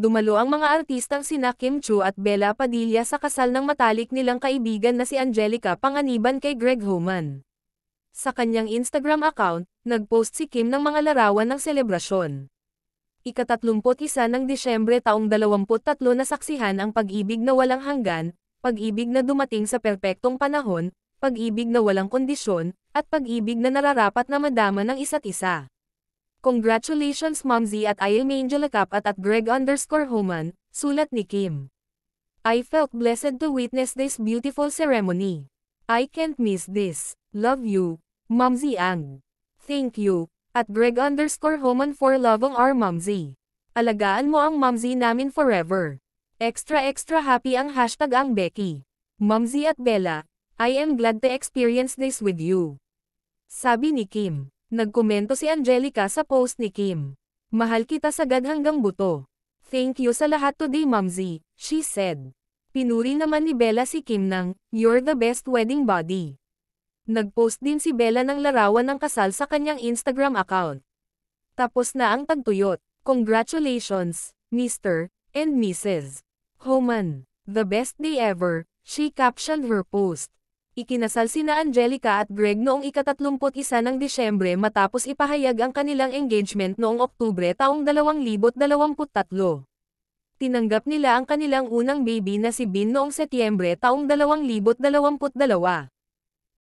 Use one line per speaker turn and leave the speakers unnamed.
dumalo ang mga artistang sina Kim Chiu at Bella Padilla sa kasal ng matalik nilang kaibigan na si Angelica panganiban kay Greg Homan. Sa kanyang Instagram account, nagpost si Kim ng mga larawan ng selebrasyon. Ika-31 ng Disyembre taong 23 na saksihan ang pag-ibig na walang hanggan, pag-ibig na dumating sa perpektong panahon, pag-ibig na walang kondisyon, at pag-ibig na nararapat na madama ng isa't isa. Congratulations Momzy at I am Angelica at Greg_Homan, sulat ni Kim. I felt blessed to witness this beautiful ceremony. I can't miss this. Love you, Momzy Ang. Thank you, at Greg_Homan for loving our Momzy. Alagaan mo ang Momzy namin forever. Extra happy ang hashtag ang Becky. Momzy at Bella, I am glad to experience this with you. Sabi ni Kim. Nagkomento si Angelica sa post ni Kim. Mahal kita sagad hanggang buto. Thank you sa lahat today Momzy, she said. Pinuri naman ni Bella si Kim ng, "You're the best wedding body." Nagpost din si Bella ng larawan ng kasal sa kanyang Instagram account. Tapos na ang tagtuyot. Congratulations, Mr. and Mrs. Homan. The best day ever, she captioned her post. Ikinasal sina Angelica at Greg noong ika-31 ng Disyembre matapos ipahayag ang kanilang engagement noong Oktubre taong 2023. Tinanggap nila ang kanilang unang baby na si Bin noong Setyembre taong 2022.